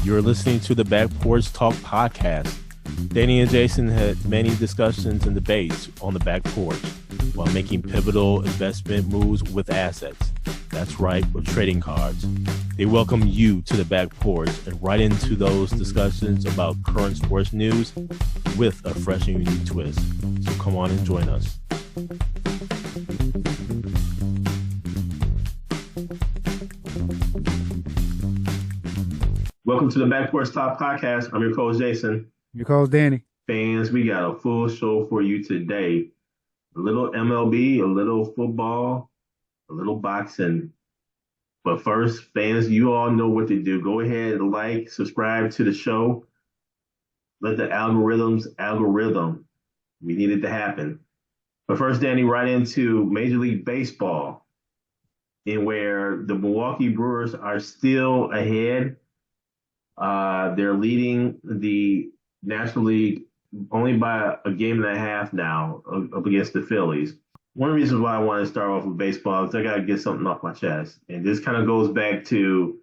You're listening to the Back Porch Talk podcast. Danny and Jason had many discussions and debates on the back porch while making pivotal investment moves with assets. That's right, with trading cards. They welcome you to the back porch and right into those discussions about current sports news with a fresh and unique twist. So come on and join us. Welcome to the Back Porch Talk podcast. I'm your coach, Jason. Your coach, Danny. Fans, we got a full show for you today. A little MLB, a little football, a little boxing. But first, fans, you all know what to do. Go ahead and like, subscribe to the show. Let the algorithm. We need it to happen. But first, Danny, right into Major League Baseball, in where the Milwaukee Brewers are still ahead. They're leading the National League only by a game and a half now up against the Phillies. One of the reasons why I want to start off with baseball is I got to get something off my chest. And this kind of goes back to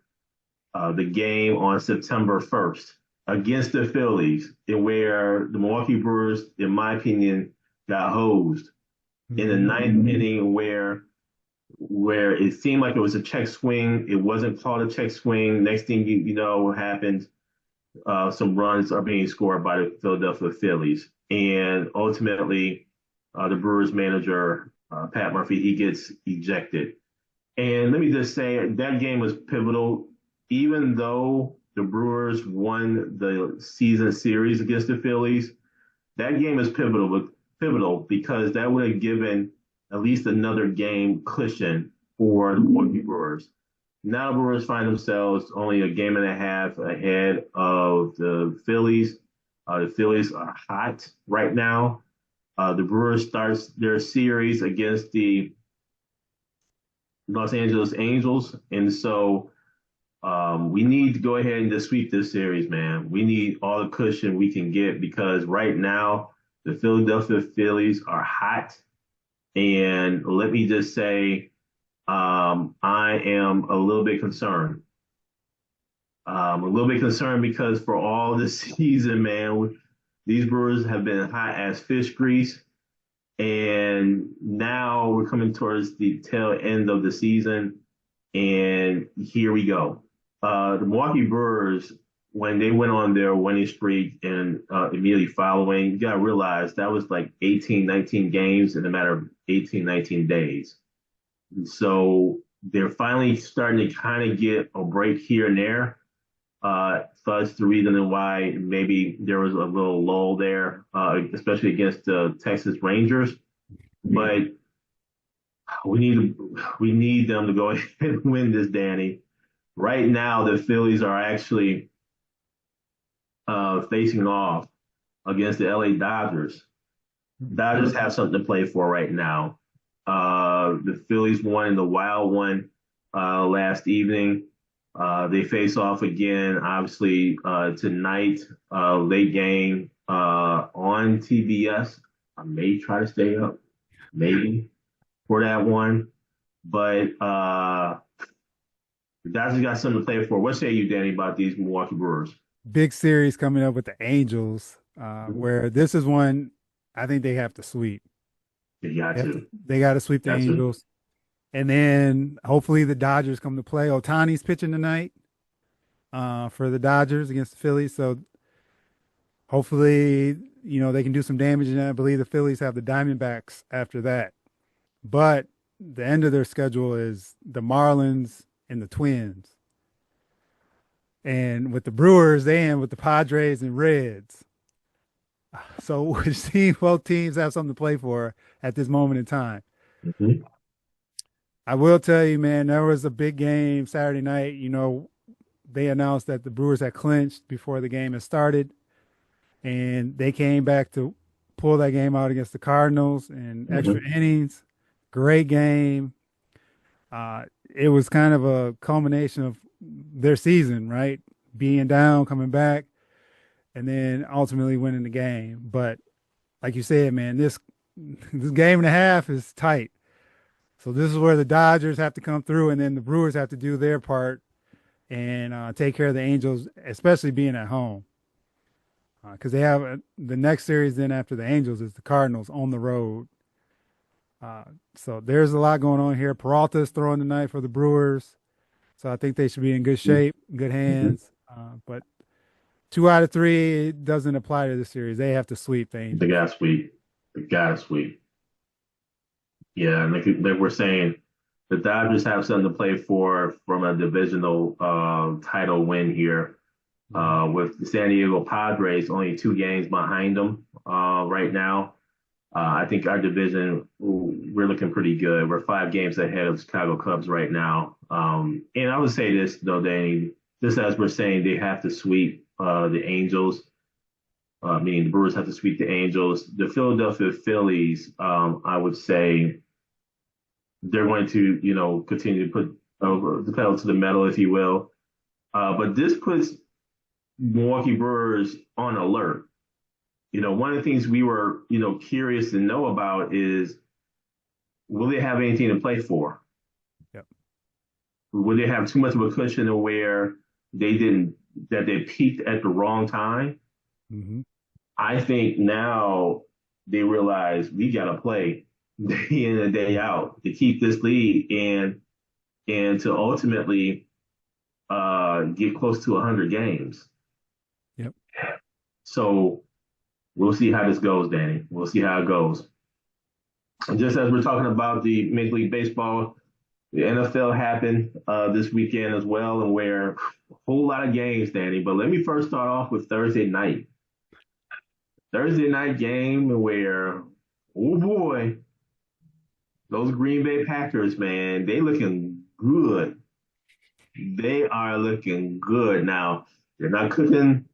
the game on September 1st against the Phillies, in where the Milwaukee Brewers, in my opinion, got hosed in the ninth inning where it seemed like it was a check swing. It wasn't called a check swing. Next thing you know what happened, some runs are being scored by the Philadelphia Phillies. And ultimately, the Brewers manager, Pat Murphy, he gets ejected. And let me just say, that game was pivotal. Even though the Brewers won the season series against the Phillies, that game is pivotal because that would have given at least another game cushion for the Milwaukee Brewers. Now the Brewers find themselves only a game and a half ahead of the Phillies. The Phillies are hot right now. The Brewers starts their series against the Los Angeles Angels. And so we need to go ahead and just sweep this series, man. We need all the cushion we can get because right now the Philadelphia Phillies are hot. And let me just say, I am a little bit concerned. Because for all this season, man, these Brewers have been hot as fish grease. And now we're coming towards the tail end of the season. And here we go. The Milwaukee Brewers, when they went on their winning streak and immediately following, you got to realize that was like 18, 19 games in a matter of 18, 19 days. And so they're finally starting to kind of get a break here and there. So that's the reason why maybe there was a little lull there, especially against the Texas Rangers. But we need them to go ahead and win this, Danny. Right now, the Phillies are actually facing off against the LA Dodgers. Dodgers have something to play for right now. The Phillies won the Wild one last evening. They face off again, obviously, tonight, late game on TBS. I may try to stay up, maybe, for that one. But the Dodgers got something to play for. What say you, Danny, about these Milwaukee Brewers? Big series coming up with the Angels, where this is one I think they have to sweep. They got to sweep the Angels. And then hopefully the Dodgers come to play. Ohtani's pitching tonight for the Dodgers against the Phillies. So hopefully, they can do some damage. And I believe the Phillies have the Diamondbacks after that. But the end of their schedule is the Marlins and the Twins. And with the Brewers, they end with the Padres and Reds. So both teams have something to play for at this moment in time. Mm-hmm. I will tell you, man, there was a big game Saturday night. They announced that the Brewers had clinched before the game had started. And they came back to pull that game out against the Cardinals in extra innings. Great game. It was kind of a culmination of their season, right? Being down, coming back, and then ultimately winning the game. But like you said, man, this game and a half is tight. So this is where the Dodgers have to come through, and then the Brewers have to do their part and take care of the Angels, especially being at home. Because they have the next series then after the Angels is the Cardinals on the road. Uh, so there's a lot going on here. Peralta's throwing tonight for the Brewers. So I think they should be in good shape, good Mm-hmm. hands. But 2 out of 3 doesn't apply to this series. They have to sweep the The Angels. gas sweep. The gas sweep. Yeah, and they were saying the Dodgers have something to play for from a divisional title win here. Mhm. With the San Diego Padres only 2 games behind them right now. I think our division, we're looking pretty good. We're 5 games ahead of Chicago Cubs right now. And I would say this, though, Danny, just as we're saying they have to sweep the Angels, meaning the Brewers have to sweep the Angels. The Philadelphia Phillies, I would say they're going to, continue to put the pedal to the metal, if you will. But this puts Milwaukee Brewers on alert. One of the things we were, curious to know about is will they have anything to play for? Yep. Will they have too much of a cushion to where they didn't that they peaked at the wrong time? Hmm. I think now they realize we got to play day in and day out to keep this lead and to ultimately get close to 100 games. Yep. So we'll see how this goes, Danny. We'll see how it goes. And just as we're talking about the Major League Baseball, the NFL happened this weekend as well, and where a whole lot of games, Danny. But let me first start off with Thursday night. Thursday night game where, oh boy, those Green Bay Packers, man, they looking good. They are looking good. Now, they're not cooking,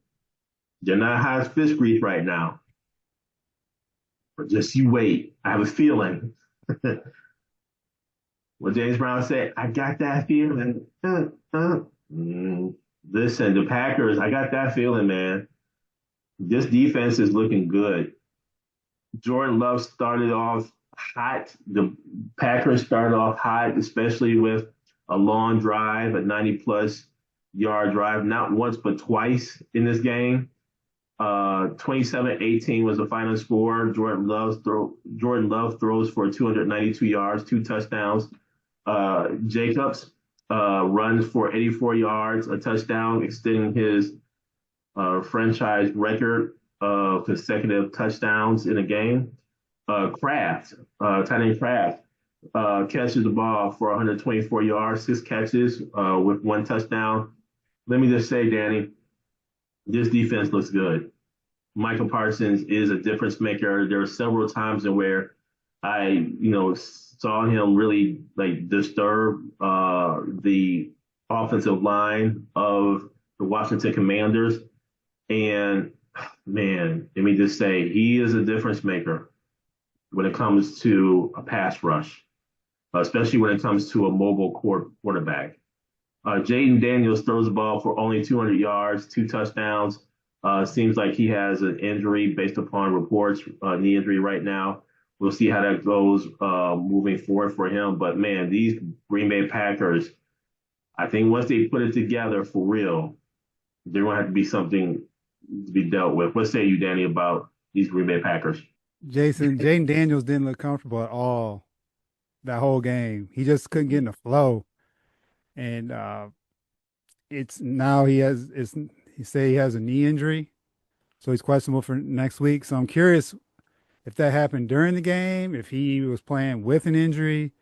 they're not hot as fish grease right now. But just you wait. I have a feeling. What James Brown said, I got that feeling. Mm. Listen, the Packers, I got that feeling, man. This defense is looking good. Jordan Love started off hot. The Packers started off hot, especially with a long drive, a 90 plus yard drive, not once but twice in this game. 27-18 was the final score. Jordan Love throws for 292 yards, 2 touchdowns. Jacobs runs for 84 yards, a touchdown, extending his franchise record of consecutive touchdowns in a game. Tight end Kraft, catches the ball for 124 yards, 6 catches with 1 touchdown. Let me just say, Danny, this defense looks good. Michael Parsons is a difference maker. There were several times in where I, saw him really like disturb the offensive line of the Washington Commanders. And man, let me just say, he is a difference maker when it comes to a pass rush, especially when it comes to a mobile quarterback. Jaden Daniels throws the ball for only 200 yards, 2 touchdowns. Seems like he has an injury based upon reports, knee injury right now. We'll see how that goes moving forward for him. But man, these Green Bay Packers, I think once they put it together for real, they're going to have to be something to be dealt with. What say you, Danny, about these Green Bay Packers? Jason, Jaden Daniels didn't look comfortable at all that whole game. He just couldn't get in the flow. And it's now he say he has a knee injury, so he's questionable for next week. So I'm curious if that happened during the game, if he was playing with an injury.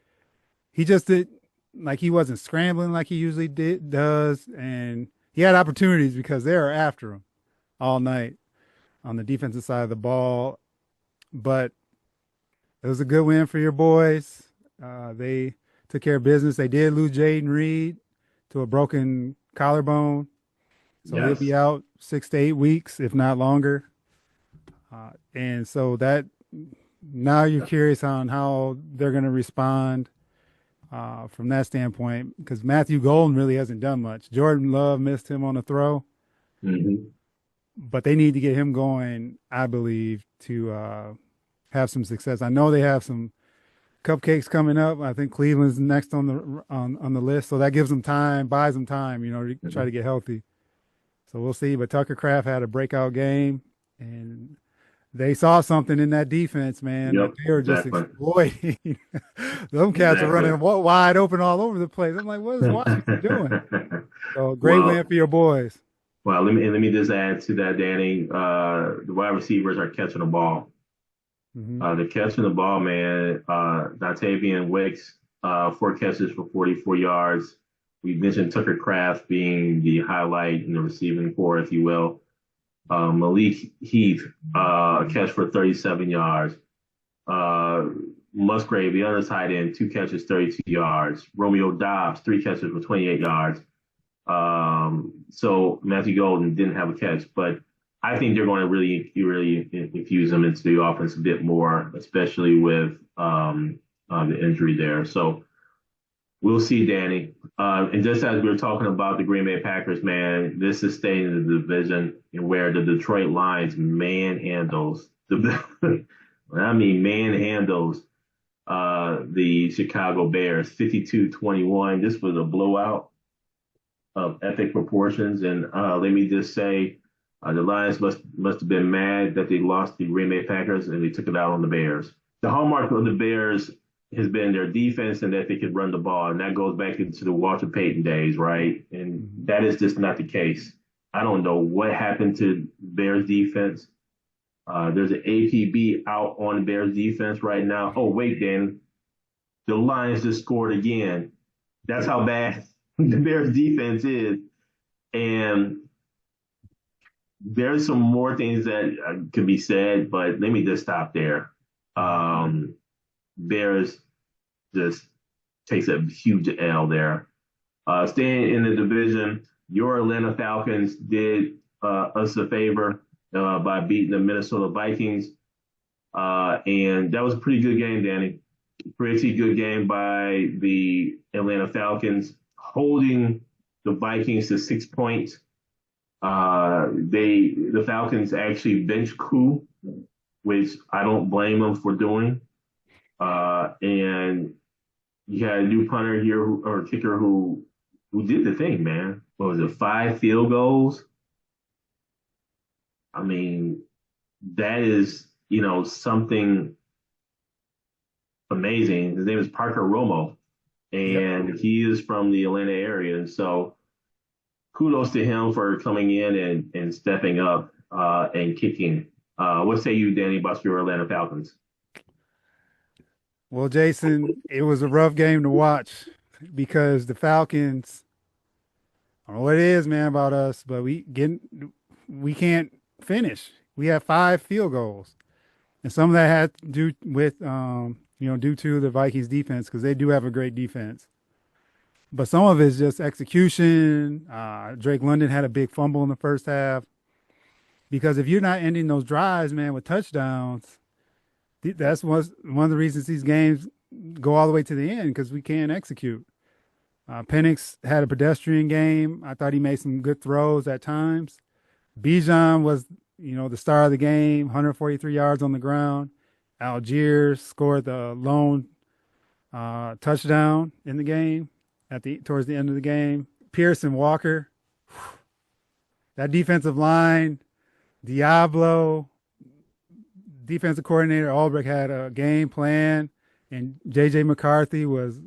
He just did like he wasn't scrambling like he usually does, and he had opportunities because they were after him all night on the defensive side of the ball. But it was a good win for your boys. They took care of business. They did lose Jaden Reed to a broken collarbone, so he'll be Yes. out 6 to 8 weeks, if not longer. And so that now you're curious on how they're going to respond from that standpoint because Matthew Golden really hasn't done much. Jordan Love missed him on a throw, Mm-hmm. but they need to get him going, I believe, to have some success. I know they have some Cupcakes coming up. I think Cleveland's next on the list, so that gives them time, buys them time, to try to Mhm. get healthy. So we'll see. But Tucker Craft had a breakout game, and they saw something in that defense, man, that Yep, they were just exactly. exploiting. Them cats are Exactly. running wide open all over the place. I'm like, what is Washington doing? So great win Well, for your boys. well, let me just add to that, Danny. The wide receivers are catching the ball. Hmm. They're catching the ball, man. Dontavian Wicks, 4 catches for 44 yards. We mentioned Tucker Kraft being the highlight in the receiving core, if you will. Malik Heath, a catch for 37 yards. Uh, Musgrave, the other tight end, 2 catches, 32 yards. Romeo Dobbs, 3 catches for 28 yards. So Matthew Golden didn't have a catch, but I think they're going to really infuse him into the offense a bit more, especially with the injury there. So we'll see, Danny. And just as we were talking about the Green Bay Packers, man, this is staying in the division and where the Detroit Lions manhandles the, I mean manhandles the Chicago Bears 52-21. This was a blowout of epic proportions. And let me just say, the Lions must have been mad that they lost the Green Bay Packers and they took it out on the Bears. The hallmark of the Bears has been their defense and that they could run the ball, and that goes back into the Walter Payton days, right? And Hmm. that is just not the case. I don't know what happened to Bears defense. There's an APB out on the Bears defense right now. Oh wait, Dan, the Lions just scored again. That's how bad the Bears defense is. And there's some more things that could be said, but let me just stop there. Um, Bears just takes a huge L there. Staying in the division, your Atlanta Falcons did us a favor by beating the Minnesota Vikings. And that was a pretty good game, Danny. Pretty good game by the Atlanta Falcons, holding the Vikings to 6 points. The Falcons actually bench coup, which I don't blame them for doing. And you had a new punter here or kicker who did the thing, man. What was it? 5 field goals. I mean, that is something amazing. His name is Parker Romo, Yep. and he is from the Atlanta area, and so kudos to him for coming in and stepping up and kicking. What say you, Danny, about your Atlanta Falcons? Well, Jason, it was a rough game to watch because the Falcons, I don't know what it is, man, about us, but we can't finish. We have 5 field goals. And some of that had to do with due to the Vikings defense because they do have a great defense. But some of it's just execution. Drake London had a big fumble in the first half because if you're not ending those drives, man, with touchdowns, that's one of the reasons these games go all the way to the end because we can't execute. Penix had a pedestrian game. I thought he made some good throws at times. Bijan was, the star of the game, 143 yards on the ground. Algiers scored the lone touchdown in the game towards the end of the game. Pearson Walker, that defensive line, Diablo, defensive coordinator Albrecht had a game plan, and JJ McCarthy was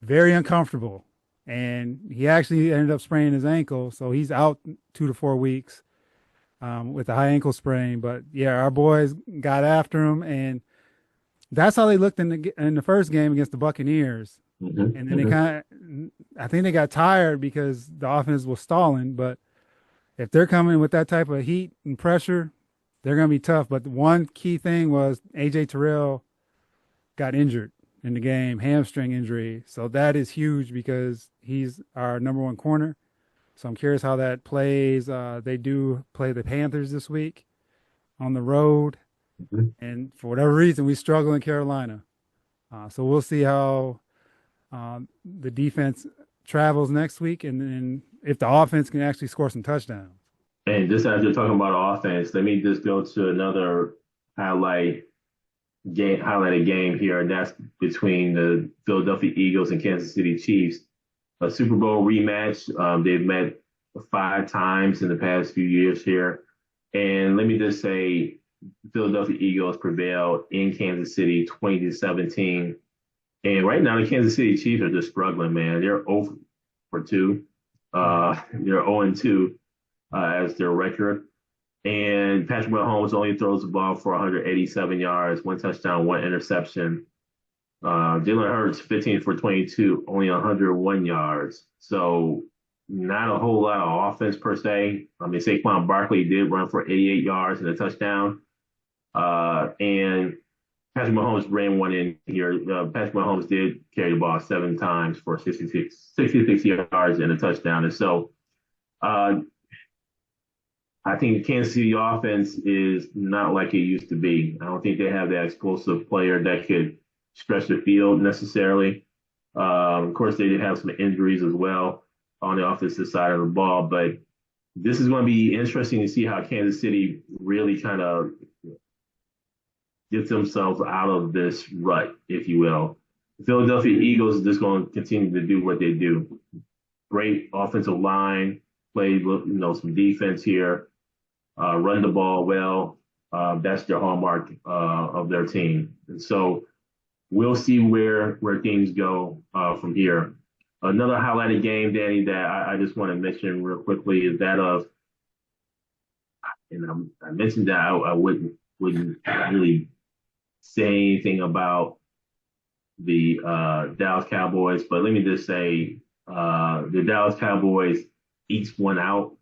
very uncomfortable. And he actually ended up spraining his ankle, so he's out 2 to 4 weeks with a high ankle sprain. But yeah, our boys got after him, and that's how they looked in the first game against the Buccaneers. Mm-hmm, And then mm-hmm. I think they got tired because the offense was stalling. But if they're coming with that type of heat and pressure, they're going to be tough. But the one key thing was AJ Terrell got injured in the game, hamstring injury. So that is huge because he's our number one corner. So I'm curious how that plays. They do play the Panthers this week on the road. Mm-hmm. And for whatever reason, we struggle in Carolina. So we'll see how the defense travels next week and then if the offense can actually score some touchdowns. And just as you're talking about offense, let me just go to another highlight highlighted game here, and that's between the Philadelphia Eagles and Kansas City Chiefs. A Super Bowl rematch. They've met 5 times in the past few years here. And let me just say, Philadelphia Eagles prevailed in Kansas City 20-17. And right now, the Kansas City Chiefs are just struggling, man. They're 0 for 2. They're 0-2 as their record. And Patrick Mahomes only throws the ball for 187 yards, 1 touchdown, 1 interception. Jalen Hurts, 15 for 22, only 101 yards. So not a whole lot of offense per se. I mean, Saquon Barkley did run for 88 yards and a touchdown. And Patrick Mahomes ran one in here. Patrick Mahomes did carry the ball 7 times for 66 yards and a touchdown. And so I think the Kansas City offense is not like it used to be. I don't think they have that explosive player that could stretch the field necessarily. Of course, they did have some injuries as well on the offensive side of the ball, but this is going to be interesting to see how Kansas City really kind of gets themselves out of this rut, if you will. The Philadelphia Eagles are just going to continue to do what they do. Great offensive line, play some defense here, run the ball well. That's their hallmark of their team. And so we'll see where things go from here. Another highlighted game, Danny, that I just want to mention real quickly is that of, and I mentioned that I wouldn't really say anything about the Dallas Cowboys, but let me just say the Dallas Cowboys each won out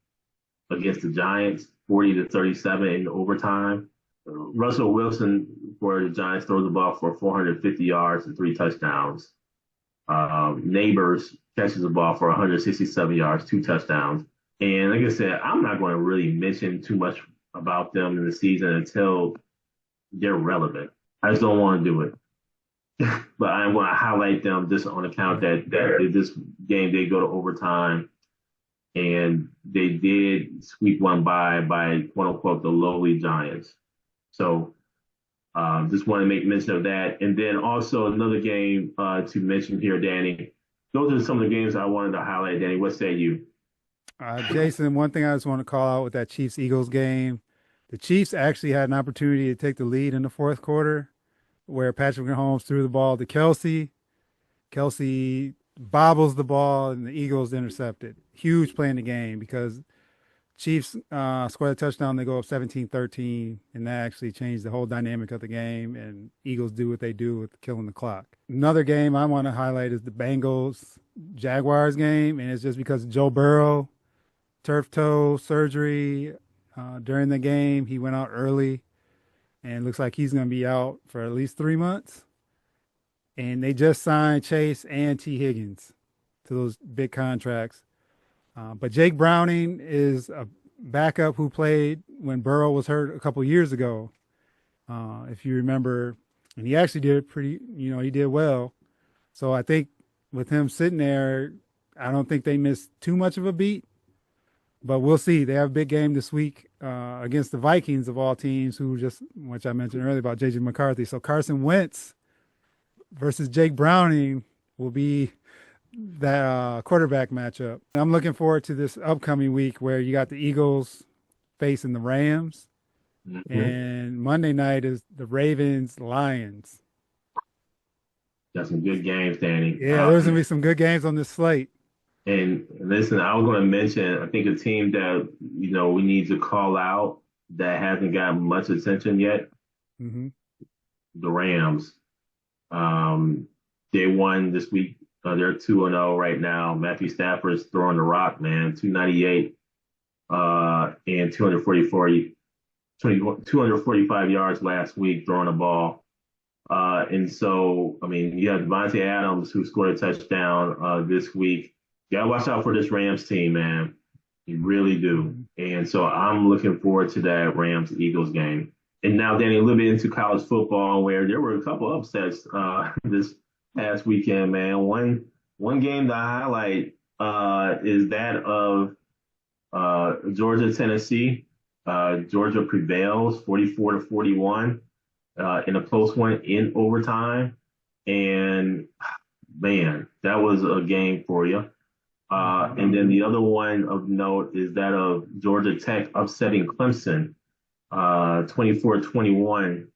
against the Giants, 40-37 in overtime. Russell Wilson for the Giants throws the ball for 450 yards and 3 touchdowns. Neighbors catches the ball for 167 yards, 2 touchdowns. And like I said, I'm not going to really mention too much about them in the season until they're relevant. I just don't want to do it. But I want to highlight them just on account that this game did go to overtime, and they did squeak one by quote unquote the lowly Giants. So just want to make mention of that. And then also another game to mention here, Danny. Those are some of the games I wanted to highlight, Danny. What say you? Jason, one thing I just want to call out with that Chiefs Eagles game, the Chiefs actually had an opportunity to take the lead in the fourth quarter where Patrick Mahomes threw the ball to Kelsey. Kelsey bobbles the ball and the Eagles intercepted. Huge play in the game because Chiefs scored a touchdown. They go up 17-13, and that actually changed the whole dynamic of the game, and Eagles do what they do with killing the clock. Another game I want to highlight is the Bengals-Jaguars game, and it's just because Joe Burrow, turf toe surgery during the game. He went out early, and it looks like he's going to be out for at least 3 months. And they just signed Chase and T. Higgins to those big contracts. But Jake Browning is a backup who played when Burrow was hurt a couple years ago, if you remember. And he actually did he did well. So I think with him sitting there, I don't think they missed too much of a beat. But we'll see. They have a big game this week against the Vikings of all teams, which I mentioned earlier about J.J. McCarthy. So Carson Wentz versus Jake Browning will be that quarterback matchup. I'm looking forward to this upcoming week where you got the Eagles facing the Rams, and Monday night is the Ravens-Lions. Got some good games, Danny. Yeah, there's going to be some good games on this slate. And listen, I was going to mention, I think a team that, we need to call out that hasn't gotten much attention yet, the Rams. They won this week. They're 2-0 right now. Matthew Stafford's throwing the rock, man. 298 and 245 yards last week throwing the ball. And so, I mean, you have Devontae Adams who scored a touchdown this week. You gotta watch out for this Rams team, man. You really do. And so I'm looking forward to that Rams-Eagles game. And now, Danny, a little bit into college football where there were a couple upsets this past weekend, man. One game to highlight is that of Georgia, Tennessee. Georgia prevails 44-41. in a close one in overtime. And man, that was a game for you. And then the other one of note is that of Georgia Tech upsetting Clemson 24-21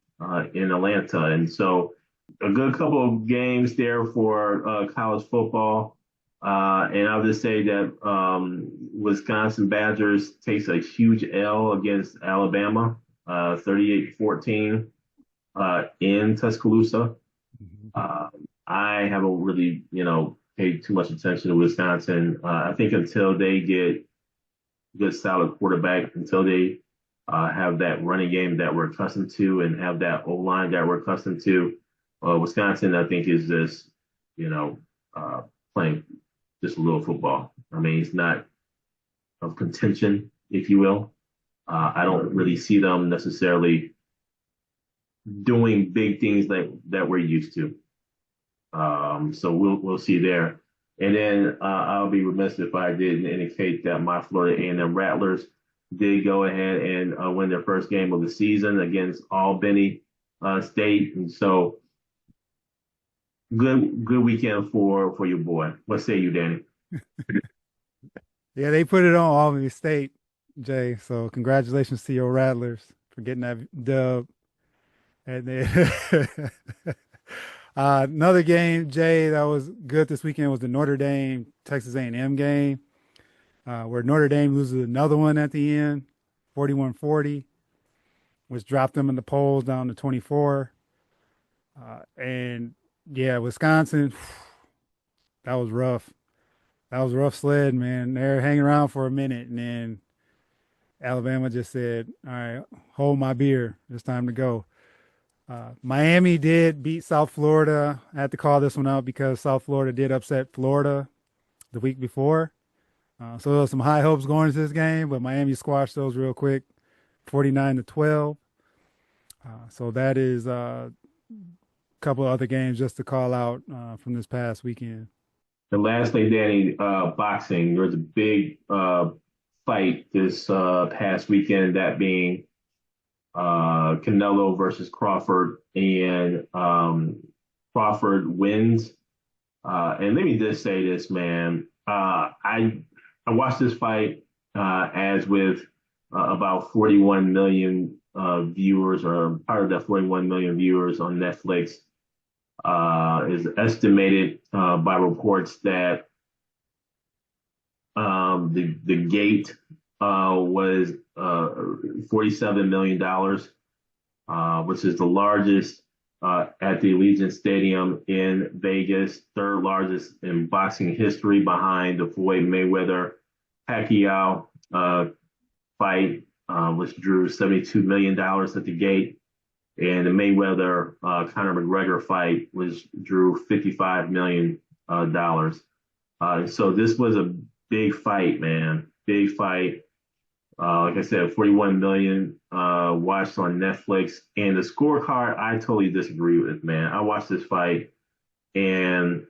in Atlanta. And so a good couple of games there for college football. And I'll just say that Wisconsin Badgers takes a huge L against Alabama, 38-14 in Tuscaloosa. Uh, I haven't really, paid too much attention to Wisconsin. I think until they get a good solid quarterback, until they have that running game that we're accustomed to and have that O line that we're accustomed to, Wisconsin, I think, is just, you know, playing just a little football. I mean, it's not of contention, if you will. I don't really see them necessarily doing big things that we're used to. So we'll see there. And then I'll be remiss if I didn't indicate that my Florida A&M Rattlers did go ahead and win their first game of the season against Albany State. And so good weekend for your boy. What say you, Danny? Yeah, they put it on Albany State, Jay. So congratulations to your Rattlers for getting that dub. And then another game, Jay, that was good this weekend was the Notre Dame Texas A&M game, where Notre Dame loses another one at the end, 41-40, which dropped them in the polls down to 24. And yeah, Wisconsin, that was rough. That was rough sled, man. They're hanging around for a minute, and then Alabama just said, "All right, hold my beer. It's time to go." Miami did beat South Florida. I had to call this one out because South Florida did upset Florida the week before. So there was some high hopes going into this game, but Miami squashed those real quick, 49-12. So that is a couple of other games just to call out from this past weekend. And lastly, Danny, boxing. There was a big fight this past weekend, that being Canelo versus Crawford, and Crawford wins. And let me just say this, man. I watched this fight as with about 41 million viewers, or part of that 41 million viewers on Netflix. Is estimated by reports that the gate was $47 million, which is the largest at the Allegiant Stadium in Vegas, third largest in boxing history behind the Floyd Mayweather Pacquiao fight, which drew $72 million at the gate. And the Mayweather Conor McGregor fight drew $55 million. So this was a big fight, man. Big fight. Like I said, 41 million watched on Netflix. And the scorecard, I totally disagree with, man. I watched this fight, and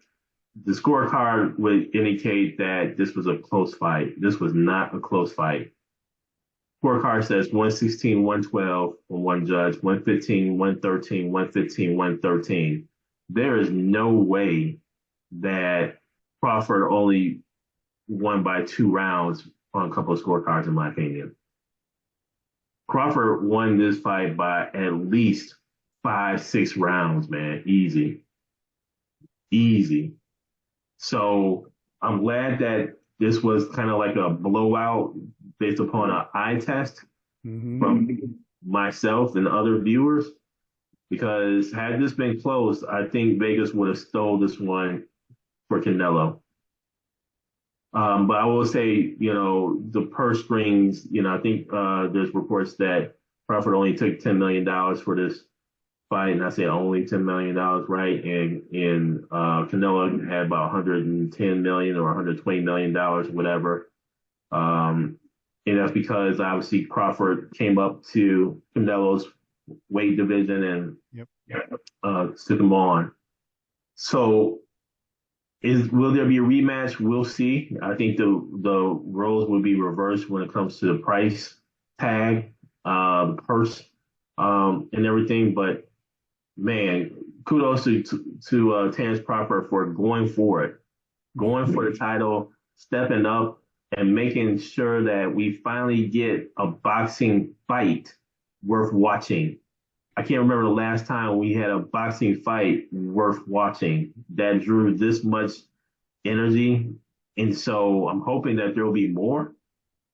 the scorecard would indicate that this was a close fight. This was not a close fight. Scorecard says 116, 112 on one judge, 115, 113, 115, 113. There is no way that Crawford only won by 2 rounds on a couple of scorecards, in my opinion. Crawford won this fight by at least 5, 6 rounds, man. Easy. Easy. So I'm glad that this was kind of like a blowout based upon an eye test from myself and other viewers. Because had this been close, I think Vegas would have stole this one for Canelo. But I will say, the purse strings, I think there's reports that Crawford only took $10 million for this fight, and I say only $10 million, right? And Canelo had about $110 million or $120 million, whatever. And that's because obviously Crawford came up to Canelo's weight division and took him on. So will there be a rematch? We'll see. I think the roles will be reversed when it comes to the price tag, the purse, and everything. But man, kudos to Terence Crawford for going for it, going for the title, stepping up, and making sure that we finally get a boxing fight worth watching. I can't remember the last time we had a boxing fight worth watching that drew this much energy. And so I'm hoping that there will be more.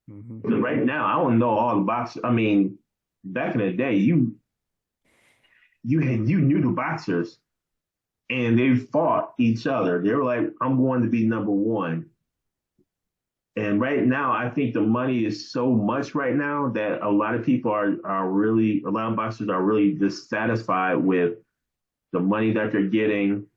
Because right now, I don't know all the boxers. I mean, back in the day, you knew the boxers, and they fought each other. They were like, "I'm going to be number one." And right now, I think the money is so much right now that a lot of people are really, a lot of boxers are really dissatisfied with the money that they're getting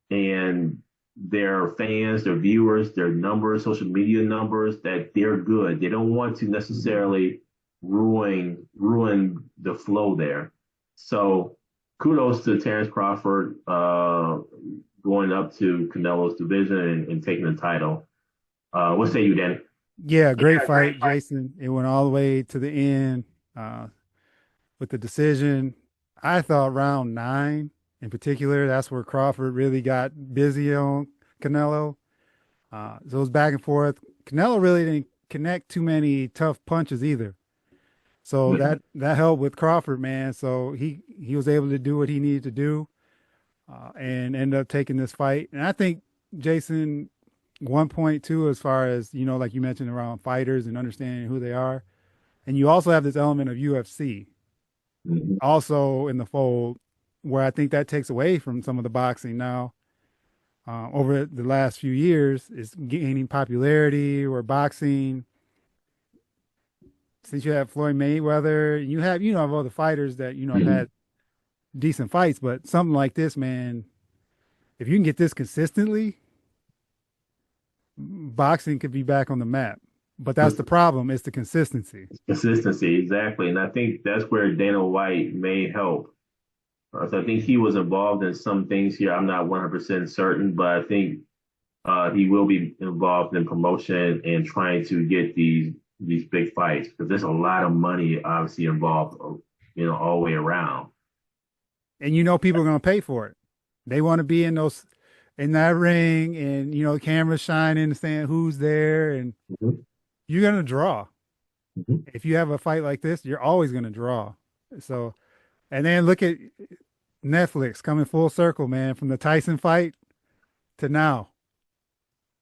and their fans, their viewers, their numbers, social media numbers, that they're good. They don't want to necessarily ruin the flow there. So kudos to Terence Crawford going up to Canelo's division and taking the title. What say you, Danny? Yeah, great fight, Jason. It went all the way to the end with the decision. I thought round 9 in particular, that's where Crawford really got busy on Canelo. So it was back and forth. Canelo really didn't connect too many tough punches either. So that helped with Crawford, man. So he was able to do what he needed to do and end up taking this fight. And I think, Jason, 1.2 as far as, like you mentioned around fighters and understanding who they are. And you also have this element of UFC also in the fold, where I think that takes away from some of the boxing now. Over the last few years, is gaining popularity, where boxing, since you have Floyd Mayweather, you have other fighters that, have had decent fights, but something like this, man, if you can get this consistently, boxing could be back on the map. But that's the problem, is the consistency. Consistency, exactly. And I think that's where Dana White may help. So I think he was involved in some things here. I'm not 100% certain, but I think he will be involved in promotion and trying to get these big fights, because there's a lot of money obviously involved, all the way around. And people are going to pay for it. They want to be in that ring, and cameras shining, saying who's there, and you're going to draw. If you have a fight like this, you're always going to draw. So, and then look at Netflix coming full circle, man, from the Tyson fight to now.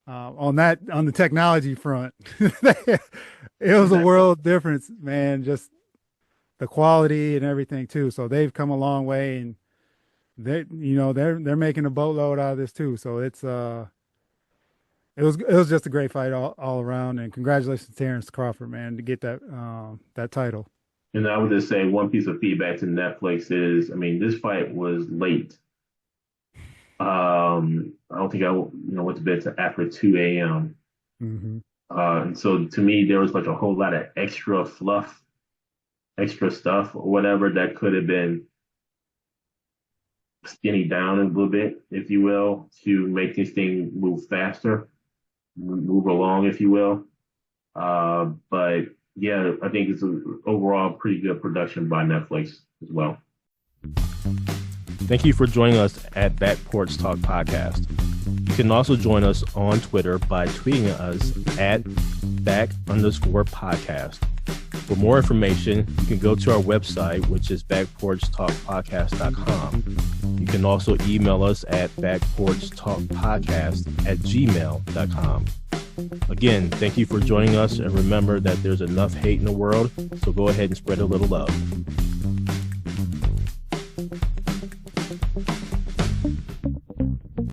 On the technology front, it was a world difference, man. Just the quality and everything too. So they've come a long way, and they're making a boatload out of this too. So it was just a great fight all around, and congratulations to Terence Crawford, man, to get that title. And I would just say one piece of feedback to Netflix is, I mean, this fight was late. I don't think I went to bed till after 2 a.m. And so to me, there was like a whole lot of extra fluff, extra stuff or whatever that could have been skinny down a little bit, if you will, to make this thing move faster, move along, if you will. But yeah, I think it's an overall pretty good production by Netflix as well. Thank you for joining us at Back Porch Talk Podcast. You can also join us on Twitter by tweeting us at @back_podcast. For more information, you can go to our website, which is backporchtalkpodcast.com. You can also email us at backporchtalkpodcast@gmail.com. Again, thank you for joining us, and remember that there's enough hate in the world, so go ahead and spread a little love.